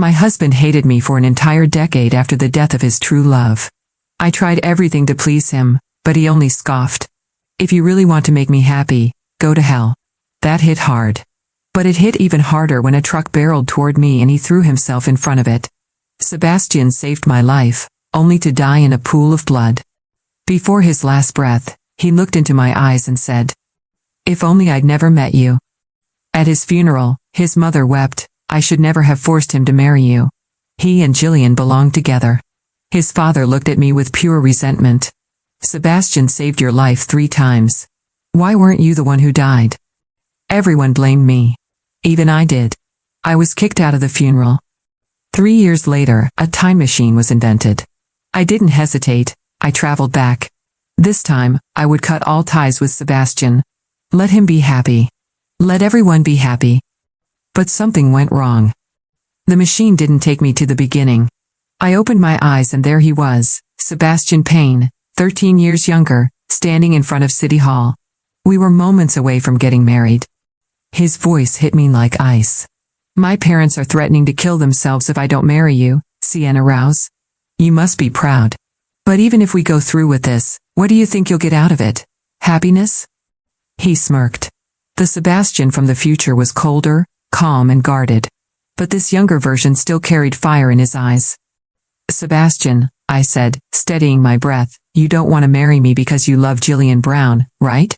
My husband hated me for an entire decade after the death of his true love. I tried everything to please him, but he only scoffed. If you really want to make me happy, go to hell. That hit hard. But it hit even harder when a truck barreled toward me and he threw himself in front of it. Sebastian saved my life, only to die in a pool of blood. Before his last breath, he looked into my eyes and said, "If only I'd never met you." At his funeral, his mother wept, "I should never have forced him to marry you. He and Jillian belonged together." His father looked at me with pure resentment. "Sebastian saved your life 3 times. Why weren't you the one who died?" Everyone blamed me. Even I did. I was kicked out of the funeral. 3 years later, a time machine was invented. I didn't hesitate, I traveled back. This time, I would cut all ties with Sebastian. Let him be happy. Let everyone be happy. But something went wrong. The machine didn't take me to the beginning. I opened my eyes and there he was, Sebastian Payne, 13 years younger, standing in front of City Hall. We were moments away from getting married. His voice hit me like ice. "My parents are threatening to kill themselves if I don't marry you, Sienna Rouse. You must be proud. But even if we go through with this, what do you think you'll get out of it? Happiness?" He smirked. The Sebastian from the future was colder, calm and guarded. But this younger version still carried fire in his eyes. "Sebastian," I said, steadying my breath, "you don't want to marry me because you love Jillian Brown, right?"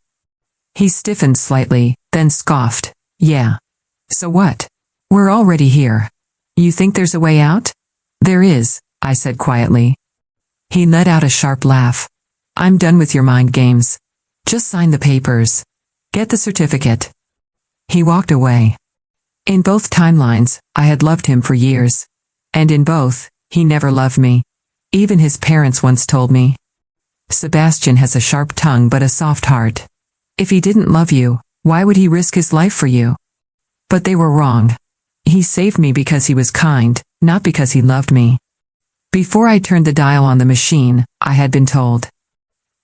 He stiffened slightly, then scoffed. "Yeah. So what? We're already here. You think there's a way out?" "There is," I said quietly. He let out a sharp laugh. "I'm done with your mind games. Just sign the papers. Get the certificate." He walked away. In both timelines, I had loved him for years. And in both, he never loved me. Even his parents once told me, "Sebastian has a sharp tongue but a soft heart. If he didn't love you, why would he risk his life for you?" But they were wrong. He saved me because he was kind, not because he loved me. Before I turned the dial on the machine, I had been told,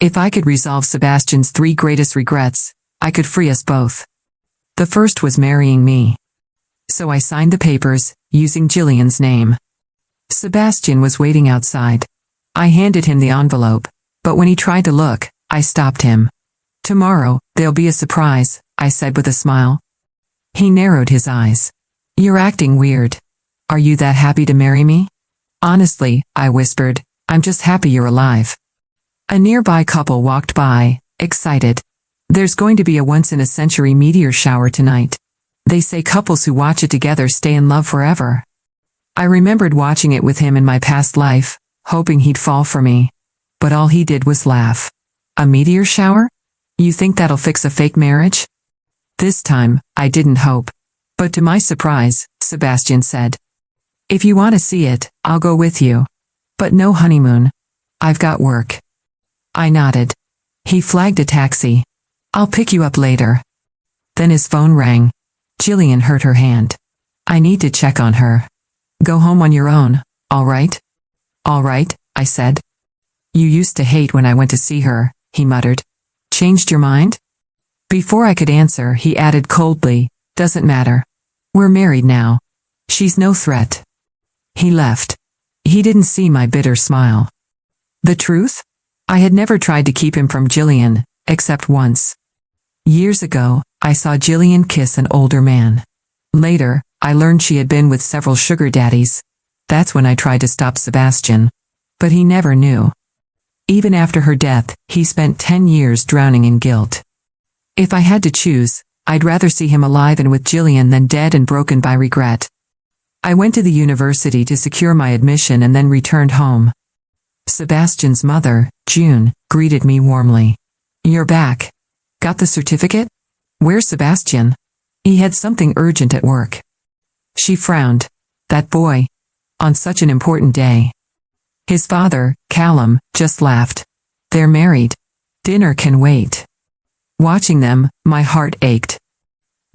if I could resolve Sebastian's 3 greatest regrets, I could free us both. The first was marrying me. So I signed the papers, using Jillian's name. Sebastian was waiting outside. I handed him the envelope, but when he tried to look, I stopped him. "Tomorrow, there'll be a surprise," I said with a smile. He narrowed his eyes. "You're acting weird. Are you that happy to marry me?" "Honestly," I whispered, "I'm just happy you're alive." A nearby couple walked by, excited. "There's going to be a once-in-a-century meteor shower tonight. They say couples who watch it together stay in love forever." I remembered watching it with him in my past life, hoping he'd fall for me. But all he did was laugh. "A meteor shower? You think that'll fix a fake marriage?" This time, I didn't hope. But to my surprise, Sebastian said, "If you want to see it, I'll go with you. But no honeymoon. I've got work." I nodded. He flagged a taxi. "I'll pick you up later." Then his phone rang. Jillian hurt her hand. "I need to check on her." "Go home on your own, all right?" "All right," I said. "You used to hate when I went to see her," he muttered. "Changed your mind?" Before I could answer, he added coldly, "Doesn't matter. We're married now. She's no threat." He left. He didn't see my bitter smile. The truth? I had never tried to keep him from Jillian, except once. Years ago, I saw Jillian kiss an older man. Later, I learned she had been with several sugar daddies. That's when I tried to stop Sebastian. But he never knew. Even after her death, he spent 10 years drowning in guilt. If I had to choose, I'd rather see him alive and with Jillian than dead and broken by regret. I went to the university to secure my admission and then returned home. Sebastian's mother, June, greeted me warmly. "You're back. Got the certificate? Where's Sebastian?" He had something urgent at work. She frowned. That boy. On such an important day. His father, Callum, just laughed. "They're married. Dinner can wait." Watching them, my heart ached.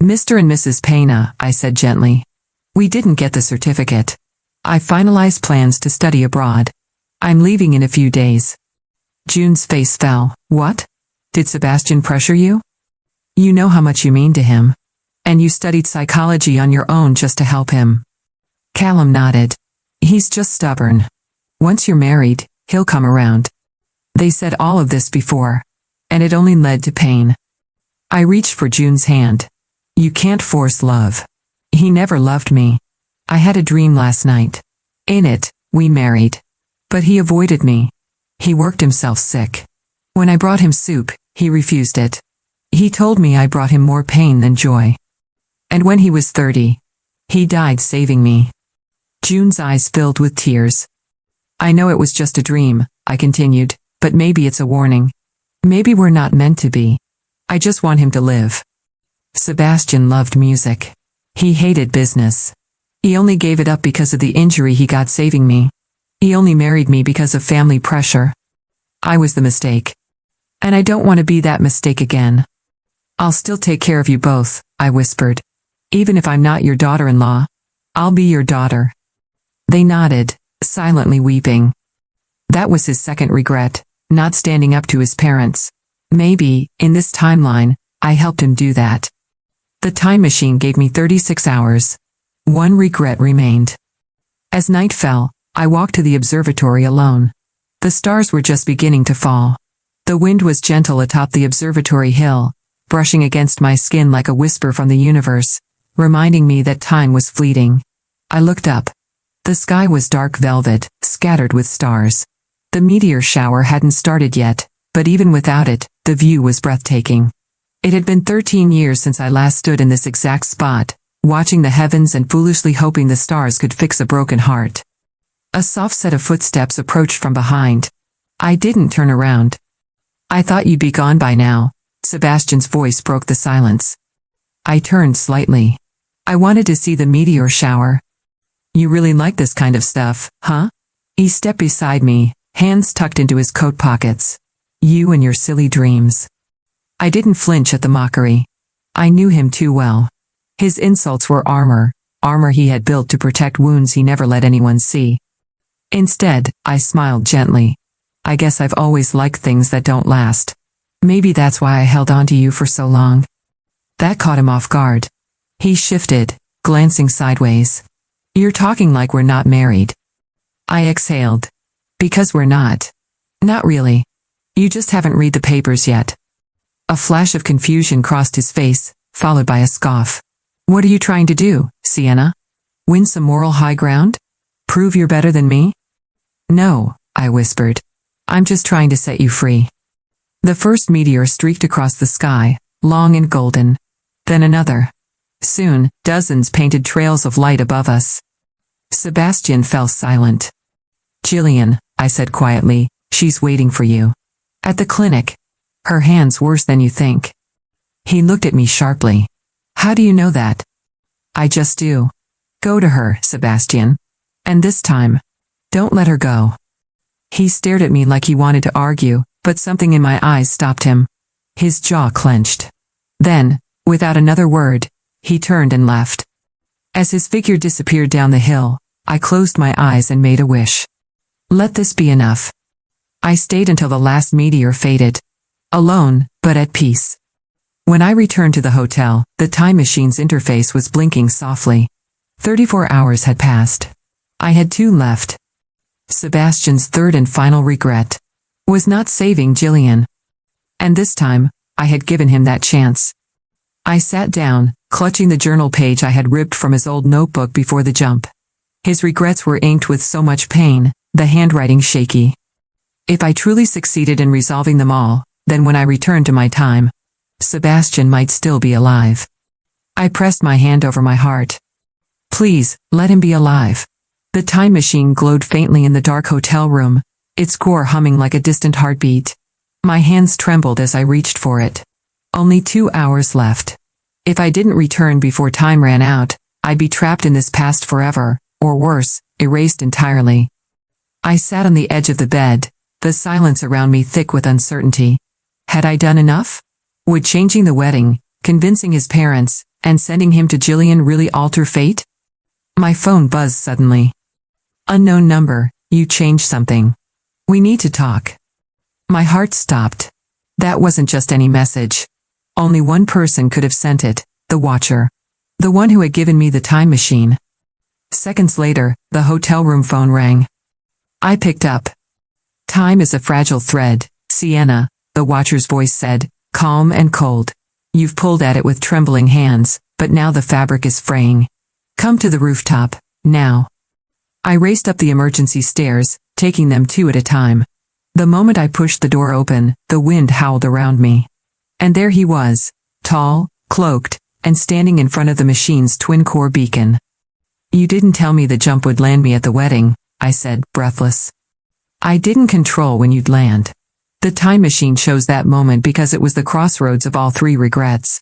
"Mr. and Mrs. Payne," I said gently. "We didn't get the certificate. I finalized plans to study abroad. I'm leaving in a few days." June's face fell. "What? Did Sebastian pressure you? You know how much you mean to him. And you studied psychology on your own just to help him." Callum nodded. He's just stubborn. Once you're married, he'll come around. They said all of this before, and it only led to pain. I reached for June's hand. You can't force love. He never loved me. I had a dream last night. In it, we married. But he avoided me. He worked himself sick. When I brought him soup, he refused it. He told me I brought him more pain than joy. And when he was 30, he died saving me. June's eyes filled with tears. I know it was just a dream, I continued, but maybe it's a warning. Maybe we're not meant to be. I just want him to live. Sebastian loved music. He hated business. He only gave it up because of the injury he got saving me. He only married me because of family pressure. I was the mistake. And I don't want to be that mistake again. I'll still take care of you both, I whispered. Even if I'm not your daughter-in-law, I'll be your daughter. They nodded, silently weeping. That was his second regret, not standing up to his parents. Maybe, in this timeline, I helped him do that. The time machine gave me 36 hours. One regret remained. As night fell, I walked to the observatory alone. The stars were just beginning to fall. The wind was gentle atop the observatory hill, brushing against my skin like a whisper from the universe, reminding me that time was fleeting. I looked up. The sky was dark velvet, scattered with stars. The meteor shower hadn't started yet, but even without it, the view was breathtaking. It had been 13 years since I last stood in this exact spot, watching the heavens and foolishly hoping the stars could fix a broken heart. A soft set of footsteps approached from behind. I didn't turn around. I thought you'd be gone by now. Sebastian's voice broke the silence. I turned slightly. I wanted to see the meteor shower. You really like this kind of stuff, huh? He stepped beside me, hands tucked into his coat pockets. You and your silly dreams. I didn't flinch at the mockery. I knew him too well. His insults were armor he had built to protect wounds he never let anyone see. Instead, I smiled gently. I guess I've always liked things that don't last. Maybe that's why I held on to you for so long. That caught him off guard. He shifted, glancing sideways. You're talking like we're not married. I exhaled. Because we're not. Not really. You just haven't read the papers yet. A flash of confusion crossed his face, followed by a scoff. What are you trying to do, Sienna? Win some moral high ground? Prove you're better than me? No, I whispered. I'm just trying to set you free. The first meteor streaked across the sky, long and golden. Then another. Soon, dozens painted trails of light above us. Sebastian fell silent. Jillian, I said quietly, she's waiting for you. At the clinic. Her hand's worse than you think. He looked at me sharply. How do you know that? I just do. Go to her, Sebastian. And this time, don't let her go. He stared at me like he wanted to argue, but something in my eyes stopped him. His jaw clenched. Then, without another word, he turned and left. As his figure disappeared down the hill, I closed my eyes and made a wish. Let this be enough. I stayed until the last meteor faded. Alone, but at peace. When I returned to the hotel, the time machine's interface was blinking softly. 34 hours had passed. I had 2 left. Sebastian's third and final regret was not saving Jillian. And this time, I had given him that chance. I sat down, clutching the journal page I had ripped from his old notebook before the jump. His regrets were inked with so much pain, the handwriting shaky. If I truly succeeded in resolving them all, then when I returned to my time, Sebastian might still be alive. I pressed my hand over my heart. Please, let him be alive. The time machine glowed faintly in the dark hotel room, its core humming like a distant heartbeat. My hands trembled as I reached for it. Only 2 hours left. If I didn't return before time ran out, I'd be trapped in this past forever, or worse, erased entirely. I sat on the edge of the bed, the silence around me thick with uncertainty. Had I done enough? Would changing the wedding, convincing his parents, and sending him to Jillian really alter fate? My phone buzzed suddenly. Unknown number, you changed something. We need to talk. My heart stopped. That wasn't just any message. Only one person could have sent it, the Watcher. The one who had given me the time machine. Seconds later, the hotel room phone rang. I picked up. Time is a fragile thread, Sienna, the watcher's voice said, calm and cold. You've pulled at it with trembling hands, but now the fabric is fraying. Come to the rooftop, now. I raced up the emergency stairs, taking them two at a time. The moment I pushed the door open, the wind howled around me. And there he was, tall, cloaked, and standing in front of the machine's twin-core beacon. You didn't tell me the jump would land me at the wedding, I said, breathless. I didn't control when you'd land. The time machine chose that moment because it was the crossroads of all three regrets.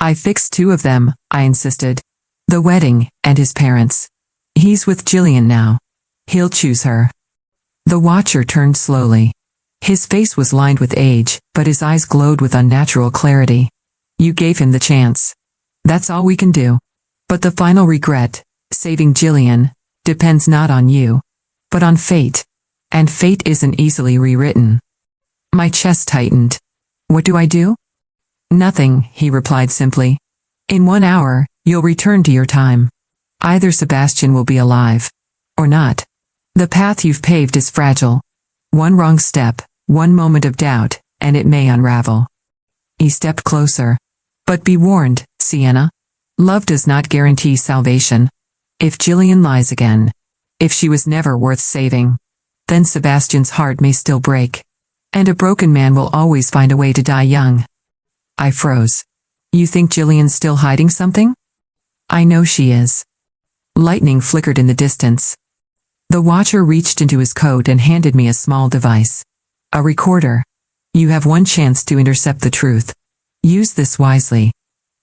I fixed two of them, I insisted. The wedding, and his parents. He's with Jillian now. He'll choose her. The watcher turned slowly. His face was lined with age, but his eyes glowed with unnatural clarity. You gave him the chance. That's all we can do. But the final regret, saving Jillian, depends not on you, but on fate. And fate isn't easily rewritten. My chest tightened. What do I do? Nothing, he replied simply. In 1 hour, you'll return to your time. Either Sebastian will be alive, or not. The path you've paved is fragile. One wrong step, one moment of doubt, and it may unravel. He stepped closer. But be warned, Sienna. Love does not guarantee salvation. If Jillian lies again, if she was never worth saving, then Sebastian's heart may still break. And a broken man will always find a way to die young. I froze. You think Jillian's still hiding something? I know she is. Lightning flickered in the distance. The watcher reached into his coat and handed me a small device. A recorder. You have one chance to intercept the truth. Use this wisely.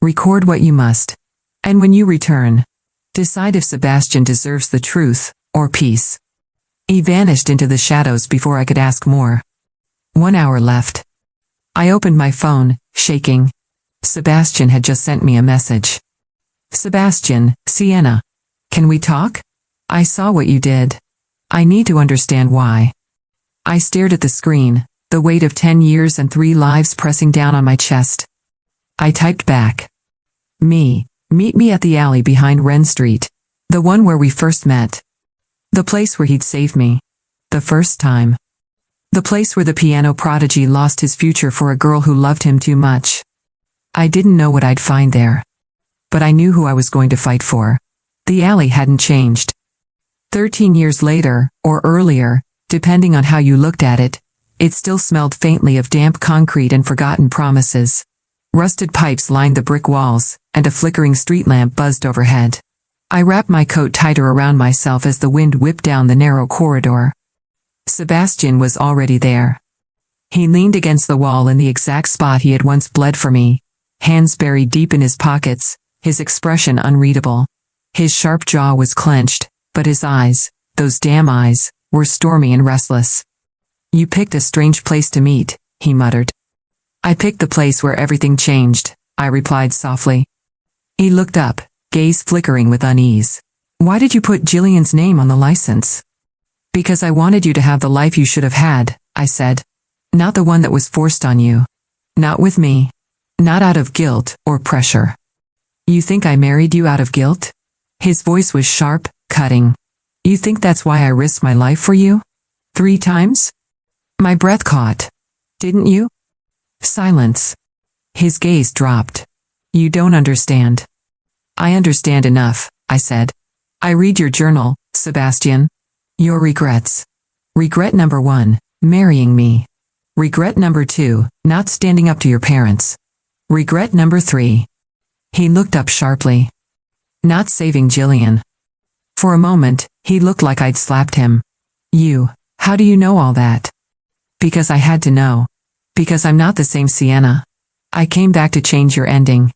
Record what you must. And when you return, decide if Sebastian deserves the truth, or peace. He vanished into the shadows before I could ask more. 1 hour left. I opened my phone, shaking. Sebastian had just sent me a message. Sebastian, Sienna. Can we talk? I saw what you did. I need to understand why. I stared at the screen, the weight of 10 years and 3 lives pressing down on my chest. I typed back. Meet me at the alley behind Wren Street. The one where we first met. The place where he'd saved me. The first time. The place where the piano prodigy lost his future for a girl who loved him too much. I didn't know what I'd find there. But I knew who I was going to fight for. The alley hadn't changed. 13 years later, or earlier, depending on how you looked at it, it still smelled faintly of damp concrete and forgotten promises. Rusted pipes lined the brick walls, and a flickering street lamp buzzed overhead. I wrapped my coat tighter around myself as the wind whipped down the narrow corridor. Sebastian was already there. He leaned against the wall in the exact spot he had once bled for me, hands buried deep in his pockets, his expression unreadable. His sharp jaw was clenched, but his eyes, those damn eyes, were stormy and restless. You picked a strange place to meet, he muttered. I picked the place where everything changed, I replied softly. He looked up, gaze flickering with unease. Why did you put Jillian's name on the license? Because I wanted you to have the life you should have had, I said. Not the one that was forced on you. Not with me. Not out of guilt or pressure. You think I married you out of guilt? His voice was sharp, cutting. You think that's why I risked my life for you? 3 times? My breath caught. Didn't you? Silence. His gaze dropped. You don't understand. I understand enough, I said. I read your journal, Sebastian. Your regrets. Regret number 1, marrying me. Regret number 2, not standing up to your parents. Regret number 3. He looked up sharply. Not saving Jillian. For a moment, he looked like I'd slapped him. How do you know all that? Because I had to know. Because I'm not the same Sienna. I came back to change your ending.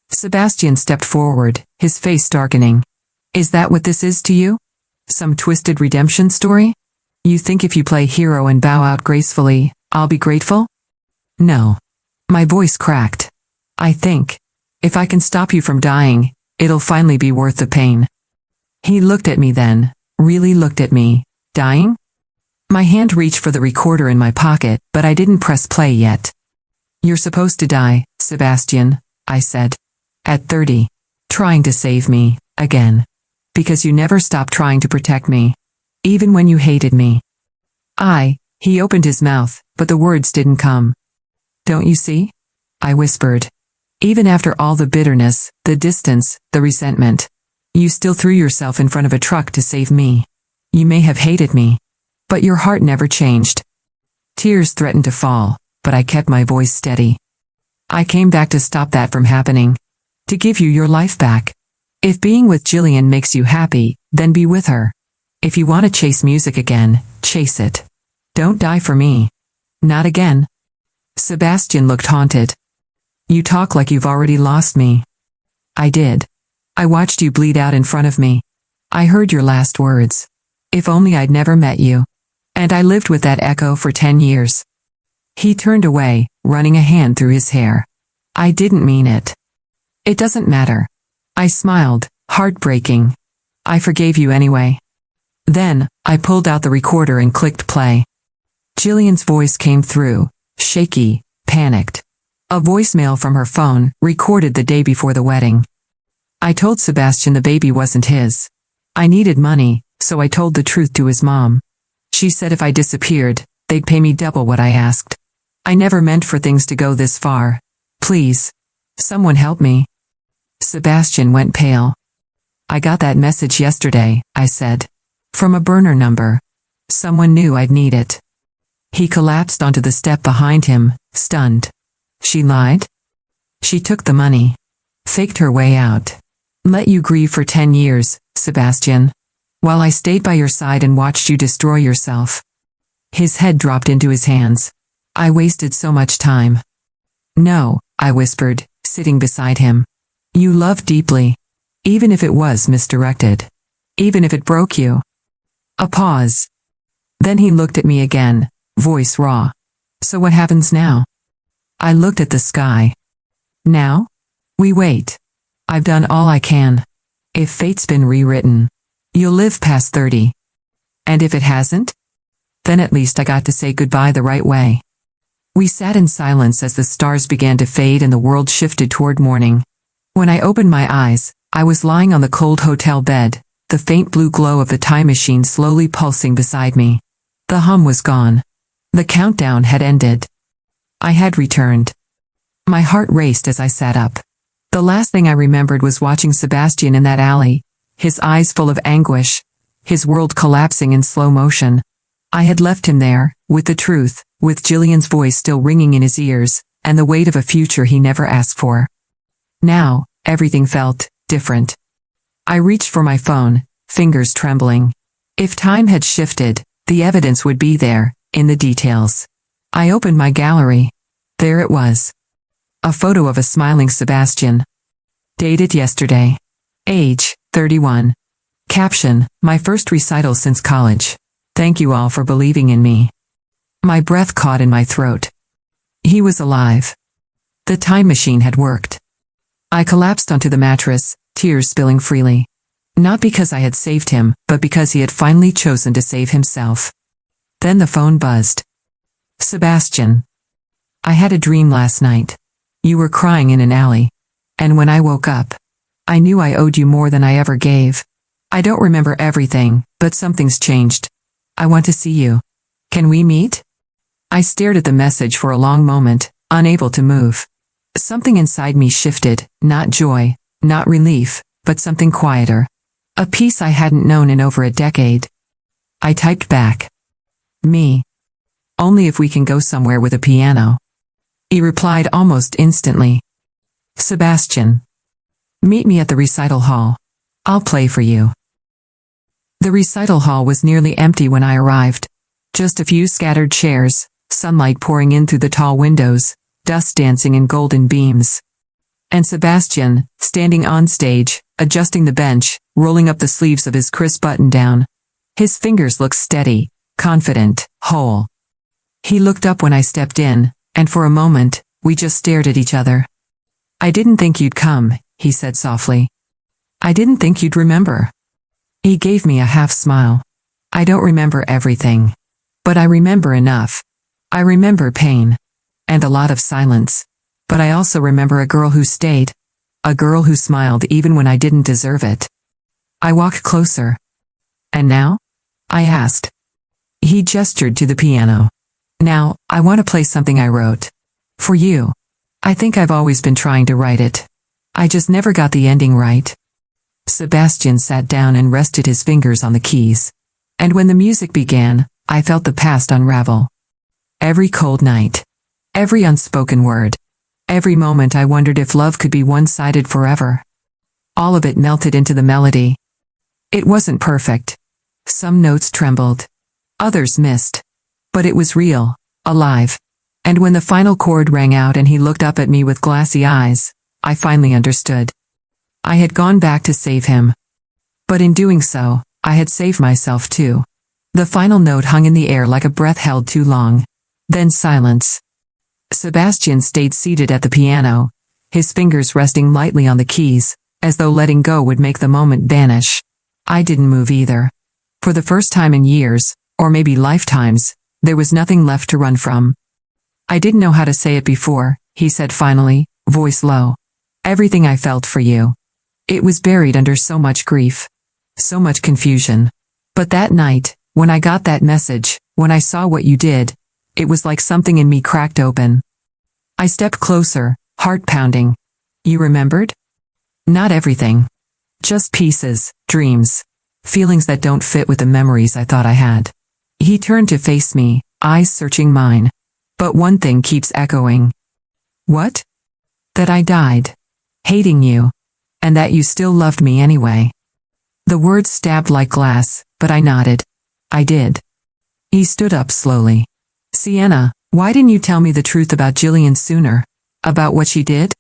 Sebastian stepped forward, his face darkening. Is that what this is to you? Some twisted redemption story? You think if you play hero and bow out gracefully, I'll be grateful? No. My voice cracked. I think, if I can stop you from dying, it'll finally be worth the pain. He looked at me then, really looked at me. Dying? My hand reached for the recorder in my pocket, but I didn't press play yet. You're supposed to die, Sebastian, I said. At 30. Trying to save me, again. Because you never stopped trying to protect me. Even when you hated me. He opened his mouth, but the words didn't come. Don't you see? I whispered. Even after all the bitterness, the distance, the resentment, you still threw yourself in front of a truck to save me. You may have hated me, but your heart never changed. Tears threatened to fall, but I kept my voice steady. I came back to stop that from happening. To give you your life back. If being with Jillian makes you happy, then be with her. If you want to chase music again, chase it. Don't die for me. Not again. Sebastian looked haunted. You talk like you've already lost me. I did. I watched you bleed out in front of me. I heard your last words. If only I'd never met you. And I lived with that echo for 10 years. He turned away, running a hand through his hair. I didn't mean it. It doesn't matter. I smiled, heartbreaking. I forgave you anyway. Then, I pulled out the recorder and clicked play. Jillian's voice came through, shaky, panicked. A voicemail from her phone, recorded the day before the wedding. I told Sebastian the baby wasn't his. I needed money, so I told the truth to his mom. She said if I disappeared, they'd pay me double what I asked. I never meant for things to go this far. Please. Someone help me. Sebastian went pale. I got that message yesterday, I said. From a burner number. Someone knew I'd need it. He collapsed onto the step behind him, stunned. She lied? She took the money. Faked her way out. Let you grieve for 10 years, Sebastian. While I stayed by your side and watched you destroy yourself. His head dropped into his hands. I wasted so much time. No, I whispered, sitting beside him. You loved deeply. Even if it was misdirected. Even if it broke you. A pause. Then he looked at me again, voice raw. So what happens now? I looked at the sky. Now? We wait. I've done all I can. If fate's been rewritten, you'll live past 30. And if it hasn't? Then at least I got to say goodbye the right way. We sat in silence as the stars began to fade and the world shifted toward morning. When I opened my eyes, I was lying on the cold hotel bed, the faint blue glow of the time machine slowly pulsing beside me. The hum was gone. The countdown had ended. I had returned. My heart raced as I sat up. The last thing I remembered was watching Sebastian in that alley, his eyes full of anguish, his world collapsing in slow motion. I had left him there, with the truth, with Jillian's voice still ringing in his ears, and the weight of a future he never asked for. Now, everything felt different. I reached for my phone, fingers trembling. If time had shifted, the evidence would be there, in the details. I opened my gallery. There it was. A photo of a smiling Sebastian. Dated yesterday. Age, 31. Caption, my first recital since college. Thank you all for believing in me. My breath caught in my throat. He was alive. The time machine had worked. I collapsed onto the mattress, tears spilling freely. Not because I had saved him, but because he had finally chosen to save himself. Then the phone buzzed. Sebastian. I had a dream last night. You were crying in an alley. And when I woke up, I knew I owed you more than I ever gave. I don't remember everything, but something's changed. I want to see you. Can we meet? I stared at the message for a long moment, unable to move. Something inside me shifted, not joy, not relief, but something quieter. A peace I hadn't known in over a decade. I typed back. Me. Only if we can go somewhere with a piano. He replied almost instantly. Sebastian. Meet me at the recital hall. I'll play for you. The recital hall was nearly empty when I arrived. Just a few scattered chairs, sunlight pouring in through the tall windows, dust dancing in golden beams. And Sebastian, standing on stage, adjusting the bench, rolling up the sleeves of his crisp button-down. His fingers looked steady, confident, whole. He looked up when I stepped in, and for a moment, we just stared at each other. I didn't think you'd come, he said softly. I didn't think you'd remember. He gave me a half smile. I don't remember everything. But I remember enough. I remember pain. And a lot of silence. But I also remember a girl who stayed. A girl who smiled even when I didn't deserve it. I walked closer. And now? I asked. He gestured to the piano. Now, I want to play something I wrote. For you. I think I've always been trying to write it. I just never got the ending right. Sebastian sat down and rested his fingers on the keys. And when the music began, I felt the past unravel. Every cold night. Every unspoken word. Every moment I wondered if love could be one-sided forever. All of it melted into the melody. It wasn't perfect. Some notes trembled. Others missed. But it was real, alive. And when the final chord rang out and he looked up at me with glassy eyes, I finally understood. I had gone back to save him. But in doing so, I had saved myself too. The final note hung in the air like a breath held too long. Then silence. Sebastian stayed seated at the piano, his fingers resting lightly on the keys, as though letting go would make the moment vanish. I didn't move either. For the first time in years, or maybe lifetimes, there was nothing left to run from. I didn't know how to say it before, he said finally, voice low. Everything I felt for you. It was buried under so much grief. So much confusion. But that night, when I got that message, when I saw what you did, it was like something in me cracked open. I stepped closer, heart pounding. You remembered? Not everything. Just pieces, dreams, feelings that don't fit with the memories I thought I had. He turned to face me, eyes searching mine. But one thing keeps echoing. What? That I died. Hating you. And that you still loved me anyway. The words stabbed like glass, but I nodded. I did. He stood up slowly. Sienna, why didn't you tell me the truth about Jillian sooner? About what she did?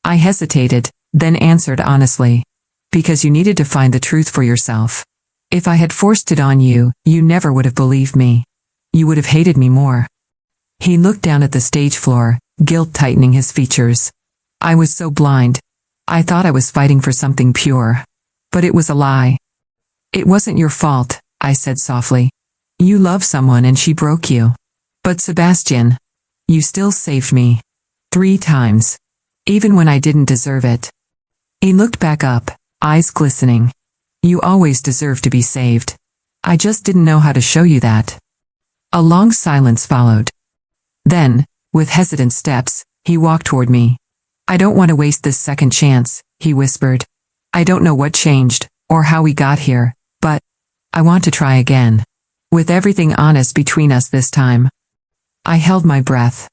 I hesitated, then answered honestly. Because you needed to find the truth for yourself. If I had forced it on you, you never would have believed me. You would have hated me more. He looked down at the stage floor, guilt tightening his features. I was so blind. I thought I was fighting for something pure. But it was a lie. It wasn't your fault, I said softly. You loved someone and she broke you. But Sebastian, you still saved me. 3 times. Even when I didn't deserve it. He looked back up, eyes glistening. You always deserve to be saved. I just didn't know how to show you that. A long silence followed. Then, with hesitant steps, he walked toward me. I don't want to waste this second chance, he whispered. I don't know what changed, or how we got here, but I want to try again. With everything honest between us this time. I held my breath.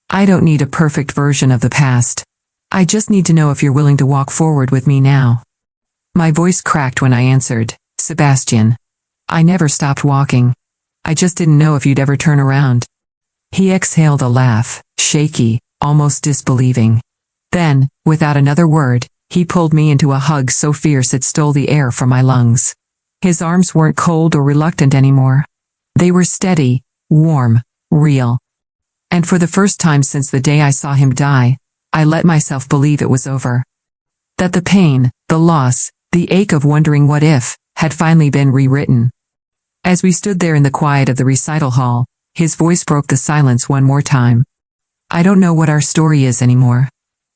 I don't need a perfect version of the past. I just need to know if you're willing to walk forward with me now. My voice cracked when I answered, Sebastian. I never stopped walking. I just didn't know if you'd ever turn around. He exhaled a laugh, shaky, almost disbelieving. Then, without another word, he pulled me into a hug so fierce it stole the air from my lungs. His arms weren't cold or reluctant anymore. They were steady, warm, real. And for the first time since the day I saw him die, I let myself believe it was over. That the pain, the loss, the ache of wondering what if, had finally been rewritten. As we stood there in the quiet of the recital hall, his voice broke the silence one more time. I don't know what our story is anymore.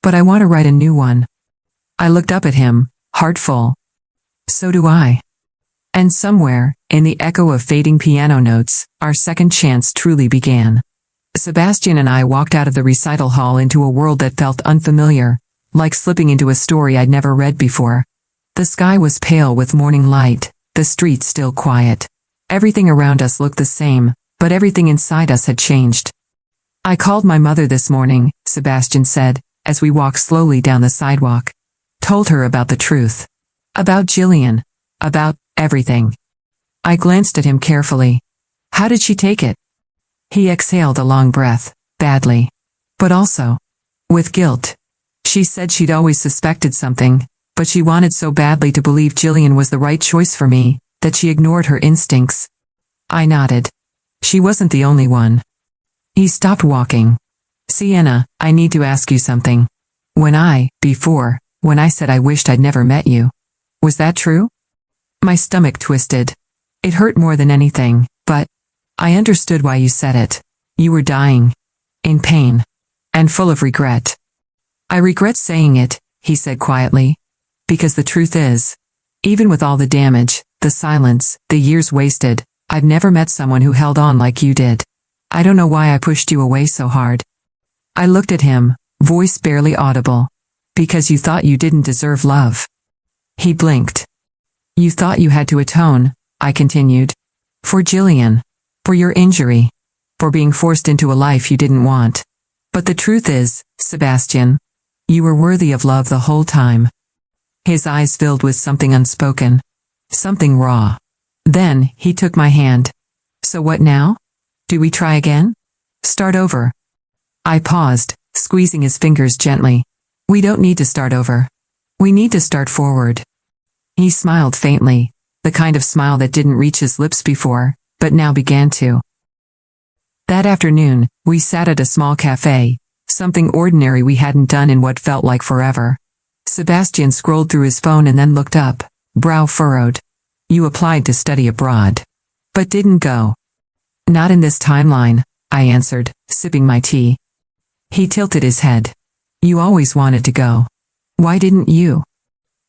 But I want to write a new one. I looked up at him, heart full. So do I. And somewhere, in the echo of fading piano notes, our second chance truly began. Sebastian and I walked out of the recital hall into a world that felt unfamiliar, like slipping into a story I'd never read before. The sky was pale with morning light, the streets still quiet. Everything around us looked the same, but everything inside us had changed. I called my mother this morning, Sebastian said, as we walked slowly down the sidewalk. Told her about the truth. About Jillian. About everything. I glanced at him carefully. How did she take it? He exhaled a long breath, badly. But also, with guilt. She said she'd always suspected something, but she wanted so badly to believe Jillian was the right choice for me, that she ignored her instincts. I nodded. She wasn't the only one. He stopped walking. Sienna, I need to ask you something. When I said I wished I'd never met you. Was that true? My stomach twisted. It hurt more than anything, but I understood why you said it. You were dying. In pain. And full of regret. I regret saying it, he said quietly. Because the truth is, Even with all the damage, the silence, the years wasted, I've never met someone who held on like you did. I don't know why I pushed you away so hard. I looked at him, voice barely audible. Because you thought you didn't deserve love. He blinked. You thought you had to atone, I continued. For Jillian. For your injury. For being forced into a life you didn't want. But the truth is, Sebastian, you were worthy of love the whole time. His eyes filled with something unspoken. Something raw. Then, he took my hand. So what now? Do we try again? Start over. I paused, squeezing his fingers gently. We don't need to start over. We need to start forward. He smiled faintly, the kind of smile that didn't reach his lips before, but now began to. That afternoon, we sat at a small cafe, something ordinary we hadn't done in what felt like forever. Sebastian scrolled through his phone and then looked up, brow furrowed. You applied to study abroad. But didn't go. Not in this timeline, I answered, sipping my tea. He tilted his head. You always wanted to go. Why didn't you?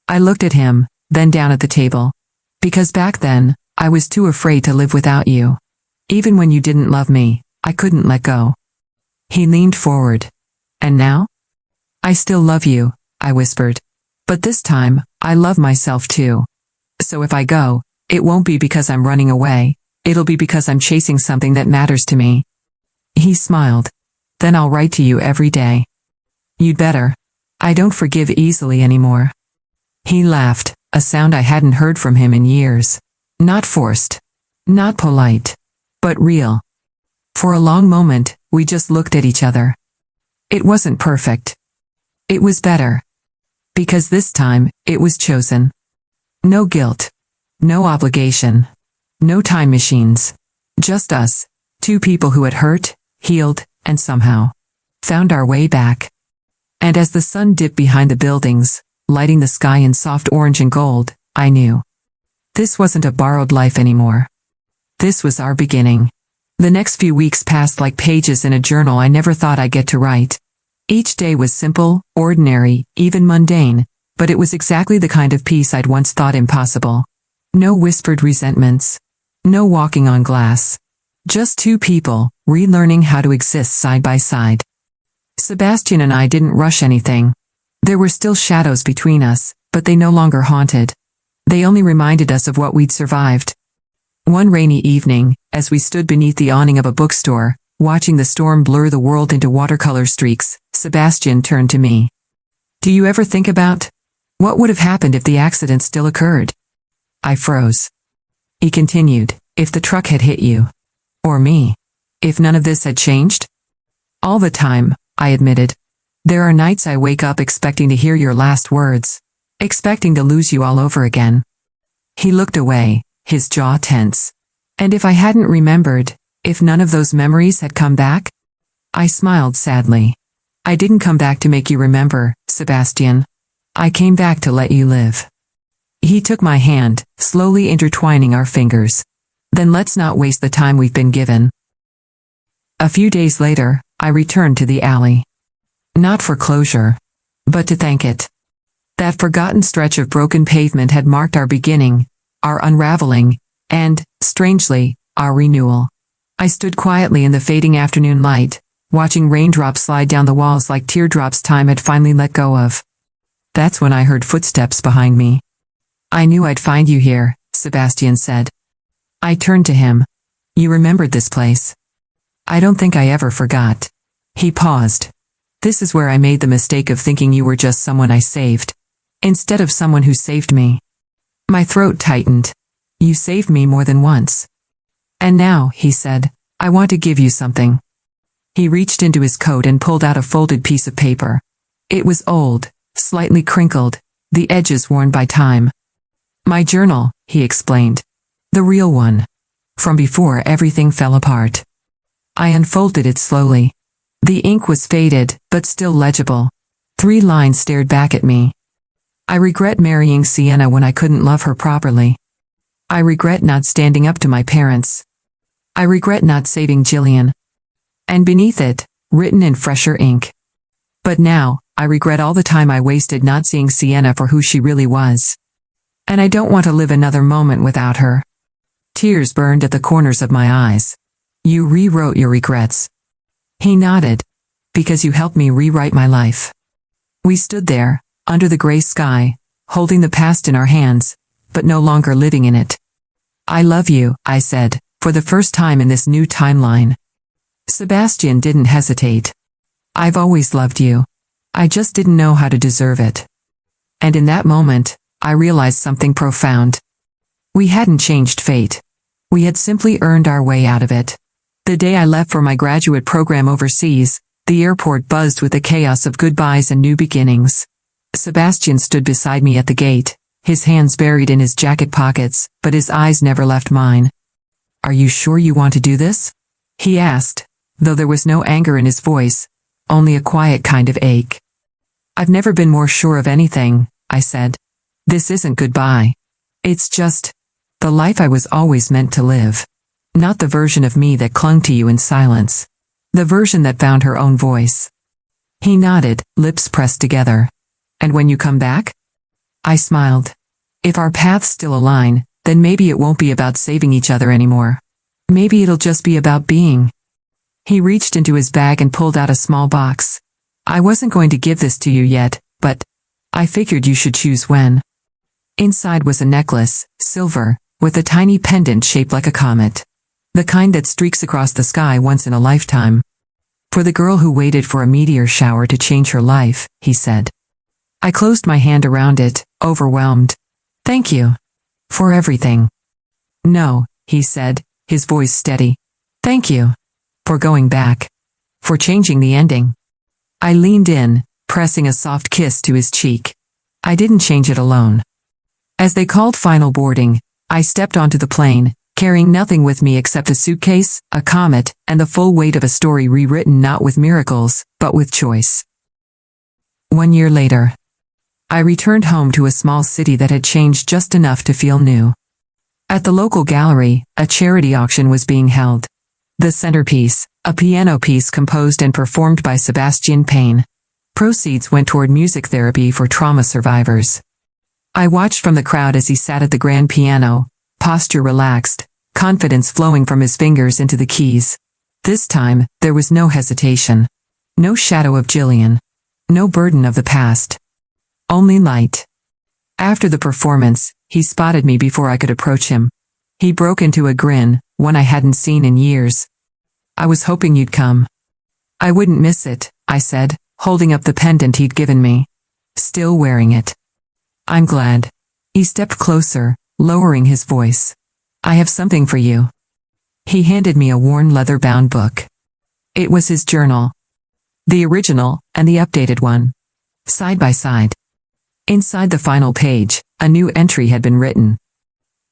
I looked at him, then down at the table. Because back then, I was too afraid to live without you. Even when you didn't love me, I couldn't let go. He leaned forward. And now? I still love you, I whispered. But this time, I love myself too. So if I go, it won't be because I'm running away, it'll be because I'm chasing something that matters to me. He smiled. Then I'll write to you every day. You'd better. I don't forgive easily anymore. He laughed, a sound I hadn't heard from him in years. Not forced. Not polite. But real. For a long moment, we just looked at each other. It wasn't perfect. It was better. Because this time, it was chosen. No guilt. No obligation. No time machines. Just us, two people who had hurt, healed, and somehow found our way back. And as the sun dipped behind the buildings, lighting the sky in soft orange and gold, I knew. This wasn't a borrowed life anymore. This was our beginning. The next few weeks passed like pages in a journal I never thought I'd get to write. Each day was simple, ordinary, even mundane, but it was exactly the kind of peace I'd once thought impossible. No whispered resentments. No walking on glass. Just two people, relearning how to exist side by side. Sebastian and I didn't rush anything. There were still shadows between us, but they no longer haunted. They only reminded us of what we'd survived. One rainy evening, as we stood beneath the awning of a bookstore, watching the storm blur the world into watercolor streaks, Sebastian turned to me. Do you ever think about what would have happened if the accident still occurred? I froze. He continued, if the truck had hit you. Or me. If none of this had changed? All the time, I admitted. There are nights I wake up expecting to hear your last words. Expecting to lose you all over again. He looked away, his jaw tense. And if I hadn't remembered, if none of those memories had come back? I smiled sadly. I didn't come back to make you remember, Sebastian. I came back to let you live. He took my hand, slowly intertwining our fingers. Then let's not waste the time we've been given. A few days later, I returned to the alley. Not for closure, but to thank it. That forgotten stretch of broken pavement had marked our beginning, our unraveling, and, strangely, our renewal. I stood quietly in the fading afternoon light, watching raindrops slide down the walls like teardrops time had finally let go of. That's when I heard footsteps behind me. I knew I'd find you here, Sebastian said. I turned to him. You remembered this place. I don't think I ever forgot. He paused. This is where I made the mistake of thinking you were just someone I saved, instead of someone who saved me. My throat tightened. You saved me more than once. And now, he said, I want to give you something. He reached into his coat and pulled out a folded piece of paper. It was old, slightly crinkled, the edges worn by time. My journal, he explained. The real one. From before everything fell apart. I unfolded it slowly. The ink was faded, but still legible. 3 lines stared back at me. I regret marrying Sienna when I couldn't love her properly. I regret not standing up to my parents. I regret not saving Jillian. And beneath it, written in fresher ink. But now, I regret all the time I wasted not seeing Sienna for who she really was. And I don't want to live another moment without her. Tears burned at the corners of my eyes. You rewrote your regrets. He nodded. Because you helped me rewrite my life. We stood there, under the gray sky, holding the past in our hands, but no longer living in it. I love you, I said, for the first time in this new timeline. Sebastian didn't hesitate. I've always loved you. I just didn't know how to deserve it. And in that moment, I realized something profound. We hadn't changed fate. We had simply earned our way out of it. The day I left for my graduate program overseas, the airport buzzed with the chaos of goodbyes and new beginnings. Sebastian stood beside me at the gate, his hands buried in his jacket pockets, but his eyes never left mine. Are you sure you want to do this? He asked, though there was no anger in his voice, only a quiet kind of ache. I've never been more sure of anything, I said. This isn't goodbye. It's just the life I was always meant to live. Not the version of me that clung to you in silence. The version that found her own voice. He nodded, lips pressed together. And when you come back? I smiled. If our paths still align, then maybe it won't be about saving each other anymore. Maybe it'll just be about being. He reached into his bag and pulled out a small box. I wasn't going to give this to you yet, but I figured you should choose when. Inside was a necklace, silver, with a tiny pendant shaped like a comet. The kind that streaks across the sky once in a lifetime. For the girl who waited for a meteor shower to change her life, he said. I closed my hand around it, overwhelmed. Thank you. For everything. No, he said, his voice steady. Thank you. For going back. For changing the ending. I leaned in, pressing a soft kiss to his cheek. I didn't change it alone. As they called final boarding, I stepped onto the plane, carrying nothing with me except a suitcase, a comet, and the full weight of a story rewritten not with miracles, but with choice. 1 year later, I returned home to a small city that had changed just enough to feel new. At the local gallery, a charity auction was being held. The centerpiece, a piano piece composed and performed by Sebastian Payne. Proceeds went toward music therapy for trauma survivors. I watched from the crowd as he sat at the grand piano, posture relaxed, confidence flowing from his fingers into the keys. This time, there was no hesitation. No shadow of Jillian. No burden of the past. Only light. After the performance, he spotted me before I could approach him. He broke into a grin, one I hadn't seen in years. I was hoping you'd come. I wouldn't miss it, I said, holding up the pendant he'd given me. Still wearing it. I'm glad. He stepped closer, lowering his voice. I have something for you. He handed me a worn leather-bound book. It was his journal. The original, and the updated one. Side by side. Inside the final page, a new entry had been written.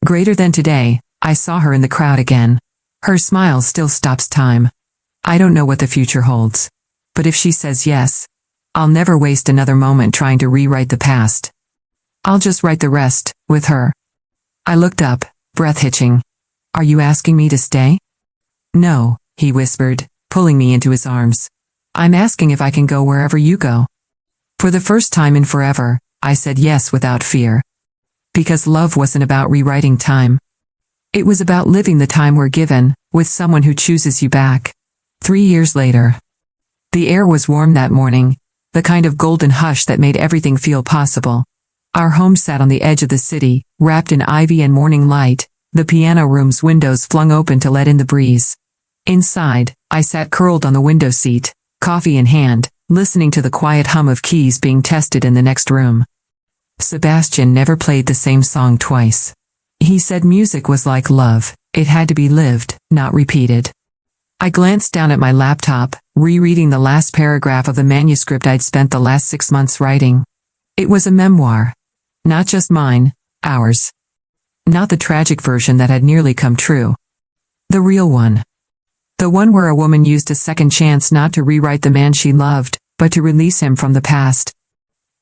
Greater than today, I saw her in the crowd again. Her smile still stops time. I don't know what the future holds. But if she says yes, I'll never waste another moment trying to rewrite the past. I'll just write the rest, with her. I looked up, breath hitching. Are you asking me to stay? No, he whispered, pulling me into his arms. I'm asking if I can go wherever you go. For the first time in forever, I said yes without fear. Because love wasn't about rewriting time. It was about living the time we're given, with someone who chooses you back. 3 years later. The air was warm that morning, the kind of golden hush that made everything feel possible. Our home sat on the edge of the city, wrapped in ivy and morning light, the piano room's windows flung open to let in the breeze. Inside, I sat curled on the window seat, coffee in hand, listening to the quiet hum of keys being tested in the next room. Sebastian never played the same song twice. He said music was like love, it had to be lived, not repeated. I glanced down at my laptop, rereading the last paragraph of the manuscript I'd spent the last 6 months writing. It was a memoir. Not just mine, ours. Not the tragic version that had nearly come true. The real one. The one where a woman used a second chance not to rewrite the man she loved, but to release him from the past.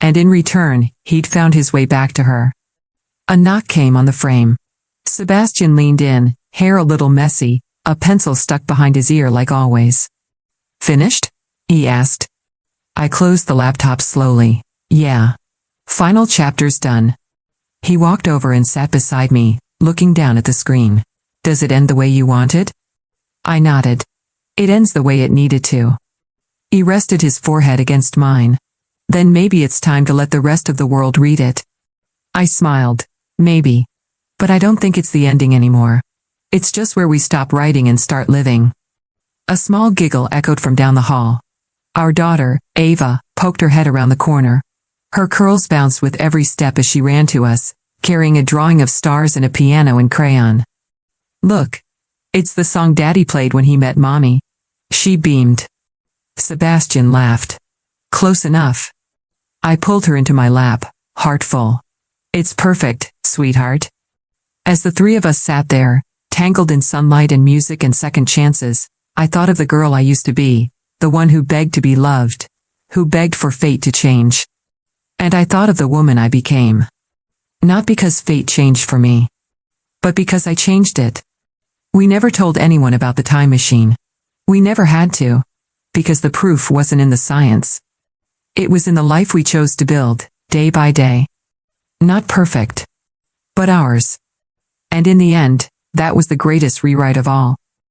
And in return, he'd found his way back to her. A knock came on the frame. Sebastian leaned in, hair a little messy, a pencil stuck behind his ear like always. Finished? He asked. I closed the laptop slowly. Yeah. Final chapter's done. He walked over and sat beside me, looking down at the screen. Does it end the way you want it? I nodded. It ends the way it needed to. He rested his forehead against mine. Then maybe it's time to let the rest of the world read it. I smiled. Maybe. But I don't think it's the ending anymore. It's just where we stop writing and start living. A small giggle echoed from down the hall. Our daughter, Ava, poked her head around the corner. Her curls bounced with every step as she ran to us, carrying a drawing of stars and a piano and crayon. Look. It's the song Daddy played when he met Mommy. She beamed. Sebastian laughed. Close enough. I pulled her into my lap, heart full. It's perfect, sweetheart. As the three of us sat there, tangled in sunlight and music and second chances, I thought of the girl I used to be, the one who begged to be loved, who begged for fate to change. And I thought of the woman I became. Not because fate changed for me, but because I changed it. We never told anyone about the time machine. We never had to, because the proof wasn't in the science. It was in the life we chose to build, day by day. Not perfect, but ours. And in the end, that was the greatest rewrite of all.